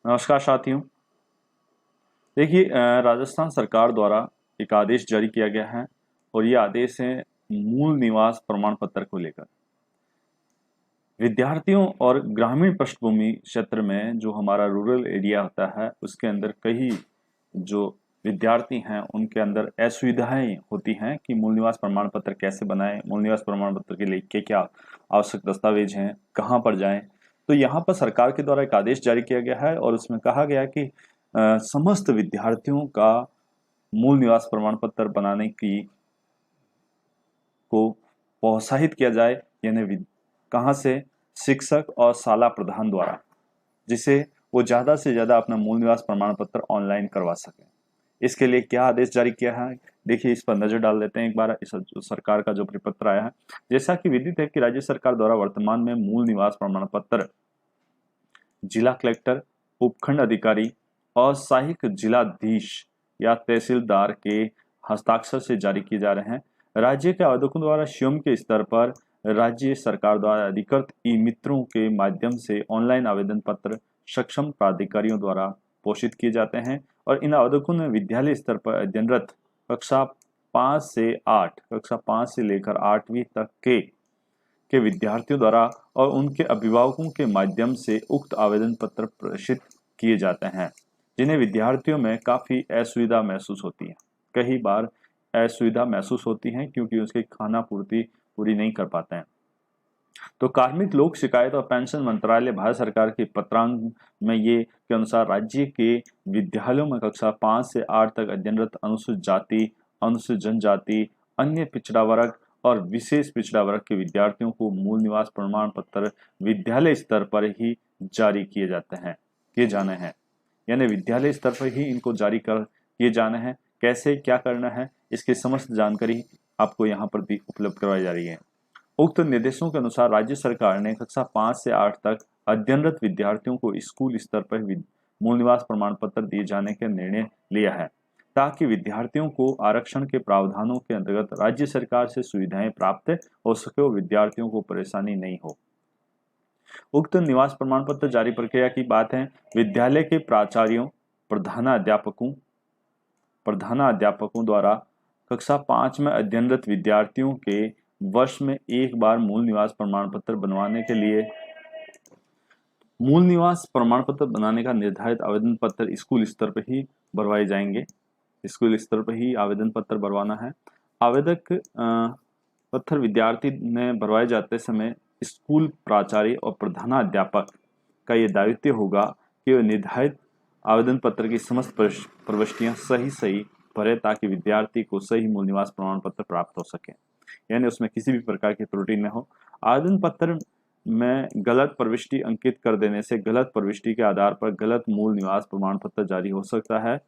नमस्कार साथियों। देखिए, राजस्थान सरकार द्वारा एक आदेश जारी किया गया है और ये आदेश है मूल निवास प्रमाण पत्र को लेकर। विद्यार्थियों और ग्रामीण पृष्ठभूमि क्षेत्र में जो हमारा रूरल एरिया होता है उसके अंदर कई जो विद्यार्थी हैं उनके अंदर असुविधाएं होती हैं कि मूल निवास प्रमाण पत्र कैसे बनाएं, मूल निवास प्रमाण पत्र के लिए क्या क्या आवश्यक दस्तावेज हैं, कहाँ पर जाएं। तो यहाँ पर सरकार के द्वारा एक आदेश जारी किया गया है और उसमें कहा गया है कि समस्त विद्यार्थियों का मूल निवास प्रमाण पत्र बनाने की को प्रोत्साहित किया जाए, यानी कहाँ से, शिक्षक और शाला प्रधान द्वारा, जिसे वो ज्यादा से ज्यादा अपना मूल निवास प्रमाण पत्र ऑनलाइन करवा सके। इसके लिए क्या आदेश जारी किया है, देखिए इस पर नजर डाल देते हैं एक बार। इस सरकार का जो परिपत्र आया है, जैसा कि विदित है कि राज्य सरकार द्वारा वर्तमान में मूल निवास प्रमाण पत्र जिला कलेक्टर, उपखंड अधिकारी और सहायक जिलाधीश या तहसीलदार के हस्ताक्षर से जारी किए जा रहे हैं। राज्य के आवेदकों द्वारा स्वयं के स्तर पर राज्य सरकार द्वारा अधिकृत ई मित्रों के माध्यम से ऑनलाइन आवेदन पत्र सक्षम प्राधिकारियों द्वारा पोषित किए जाते हैं और इन आवेदकों ने विद्यालय स्तर पर अध्ययनरत कक्षा 5 से लेकर 8वीं तक के विद्यार्थियों द्वारा और उनके अभिभावकों के माध्यम से उक्त आवेदन पत्र प्रेषित किए जाते हैं, जिन्हें विद्यार्थियों में काफी असुविधा महसूस होती है। कई बार असुविधा महसूस होती है क्योंकि उसकी खाना पूर्ति पूरी नहीं कर पाते हैं। तो कार्मिक लोक शिकायत और पेंशन मंत्रालय भारत सरकार के पत्रांग में ये के अनुसार राज्य के विद्यालयों में कक्षा 5 से 8 तक अध्ययनरत अनुसूचित जाति, अनुसूचित जनजाति, अन्य पिछड़ा वर्ग और विशेष पिछड़ा वर्ग के विद्यार्थियों को मूल निवास प्रमाण पत्र विद्यालय स्तर पर ही जारी किए जाने हैं, यानी विद्यालय स्तर पर ही इनको जारी कर किए जाने हैं। कैसे क्या करना है, इसकी समस्त जानकारी आपको यहाँ पर भी उपलब्ध करवाई जा रही है। उक्त निर्देशों के अनुसार राज्य सरकार ने कक्षा 5 से 8 तक अध्ययनरत विद्यार्थियों को स्कूल स्तर पर मूल निवास प्रमाण पत्र दिए जाने का निर्णय लिया है, ताकि विद्यार्थियों को आरक्षण के प्रावधानों के अंतर्गत राज्य सरकार से सुविधाएं प्राप्त हो सके और विद्यार्थियों को परेशानी नहीं हो। उक्त निवास प्रमाण पत्र जारी प्रक्रिया की बात है। विद्यालय के प्राचार्यों, प्रधानाध्यापकों द्वारा कक्षा 5 में अध्ययनरत विद्यार्थियों के वर्ष में एक बार मूल निवास प्रमाण पत्र बनवाने के लिए मूल निवास प्रमाण पत्र बनाने का निर्धारित आवेदन पत्र स्कूल स्तर पर ही भरवाए जाएंगे। स्कूल स्तर पर ही आवेदन पत्र भरवाना है। आवेदक पत्र विद्यार्थी ने भरवाए जाते समय स्कूल प्राचार्य और प्रधानाध्यापक का यह दायित्व होगा कि वे निर्धारित आवेदन पत्र की समस्त प्रविष्टियां सही भरे, ताकि विद्यार्थी को सही मूल निवास प्रमाण पत्र प्राप्त हो सके, यानी उसमें किसी भी प्रकार की त्रुटि न हो। आवेदन पत्र में गलत प्रविष्टि अंकित कर देने से गलत प्रविष्टि के आधार पर गलत मूल निवास प्रमाण पत्र जारी हो सकता है,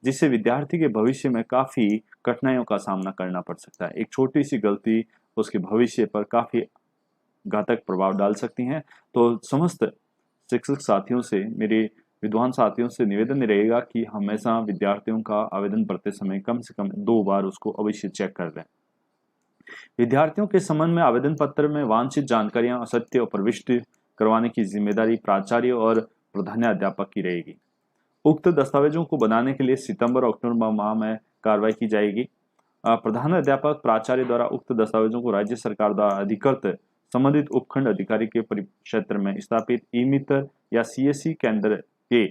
जिससे विद्यार्थी के भविष्य में काफी कठिनाइयों का सामना करना पड़ सकता है। एक छोटी सी गलती उसके भविष्य पर काफी घातक प्रभाव डाल सकती हैं। तो समस्त शिक्षक साथियों से, मेरे विद्वान साथियों से निवेदन रहेगा कि हमेशा विद्यार्थियों का आवेदन भरते समय कम से कम 2 बार उसको अवश्य चेक कर लें। विद्यार्थियों के संबंध में आवेदन पत्र में वांछित जानकारियां असत्य और प्रविष्ट करवाने की जिम्मेदारी प्राचार्य और प्रधानाध्यापक की रहेगी। उक्त दस्तावेजों को बनाने के लिए सितंबर और अक्टूबर माह में कार्रवाई की जाएगी। प्रधानाध्यापक प्राचार्य द्वारा उक्त दस्तावेजों को राज्य सरकार द्वारा अधिकृत संबंधित उपखंड अधिकारी के परिक्षेत्र में स्थापित ई मित्र या सीएससी केंद्र के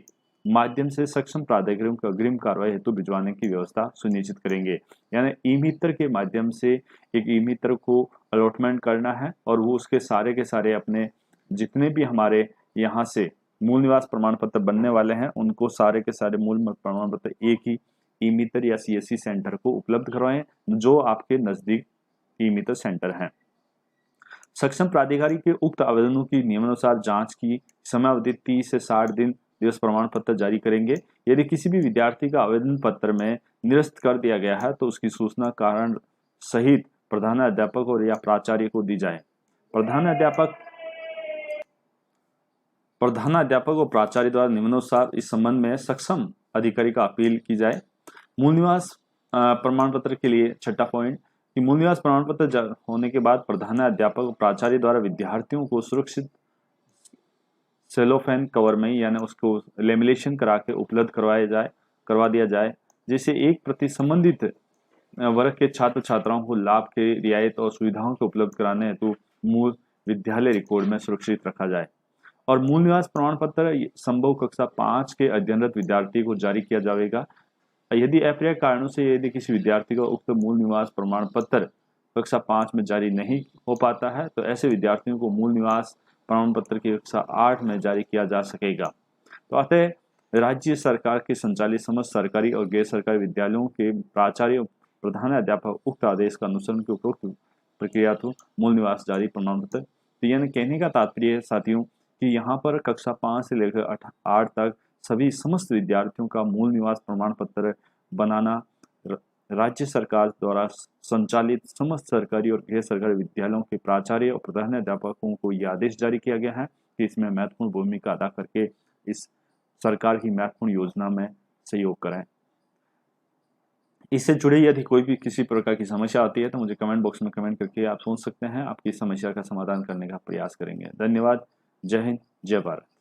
माध्यम से सक्षम प्राधिकारियों को अग्रिम कार्रवाई हेतु भिजवाने की व्यवस्था सुनिश्चित करेंगे। यानी ई मित्र के माध्यम से एक ई मित्र को अलॉटमेंट करना है और वो उसके सारे के सारे अपने जितने भी हमारे यहाँ से मूल निवास प्रमाण पत्र बनने वाले हैं उनको सारे के सारे मूल प्रमाण पत्र एक ही ई मित्र या सीएससी सेंटर को उपलब्ध करवाएं जो आपके नजदीक ई मित्र सेंटर हैं। सक्षम प्राधिकारी के उक्त आवेदनों की नियमानुसार जांच की समयावधि 30 से 60 दिवस प्रमाण पत्र जारी करेंगे। यदि किसी भी विद्यार्थी का आवेदन पत्र में निरस्त कर दिया गया है तो उसकी सूचना कारण सहित प्रधानाध्यापक और या प्राचार्य को दी जाए। प्रधानाध्यापक और प्राचार्य द्वारा निम्नानुसार इस संबंध में सक्षम अधिकारी का अपील की जाए। मूल निवास प्रमाण पत्र के लिए छठा पॉइंट कि मूल निवास प्रमाण पत्र होने के बाद प्रधानाध्यापक और प्राचार्य द्वारा विद्यार्थियों को सुरक्षित सेलोफेन कवर में यानी उसको लेमिनेशन करा के उपलब्ध करवा दिया जाए, जिससे 1% संबंधित वर्ग के छात्र छात्राओं को लाभ के रियायत और सुविधाओं को उपलब्ध कराने हेतु मूल विद्यालय रिकॉर्ड में सुरक्षित रखा जाए। और मूल निवास प्रमाण पत्र संभव कक्षा 5 के अध्ययनरत विद्यार्थी को जारी किया जाएगा। यदि अप्रिय कारणों से यदि किसी विद्यार्थी को उक्त मूल निवास प्रमाण पत्र कक्षा 5 में जारी नहीं हो पाता है तो ऐसे विद्यार्थियों को मूल निवास प्रमाण पत्र की कक्षा 8 में जारी किया जा सकेगा। तो अतः राज्य सरकार के संचालित समस्त सरकारी और गैर सरकारी विद्यालयों के प्राचार्य प्रधान अध्यापक उक्त आदेश का अनुसरण की उपरोक्त प्रक्रिया तो मूल निवास जारी प्रमाण पत्र। तो यानी कहने का तात्पर्य है साथियों कि यहाँ पर कक्षा 5 से लेकर 8 तक सभी समस्त विद्यार्थियों का मूल निवास प्रमाण पत्र बनाना राज्य सरकार द्वारा संचालित समस्त सरकारी और गैर सरकारी विद्यालयों के प्राचार्य और प्रधान अध्यापकों को यह आदेश जारी किया गया है कि इसमें महत्वपूर्ण भूमिका अदा करके इस सरकार की महत्वपूर्ण योजना में सहयोग करें। इससे जुड़े यदि कोई भी किसी प्रकार की समस्या आती है तो मुझे कमेंट बॉक्स में कमेंट करके आप पूछ सकते हैं। आपकी समस्या का समाधान करने का प्रयास करेंगे। धन्यवाद। जय हिंद, जय भारत।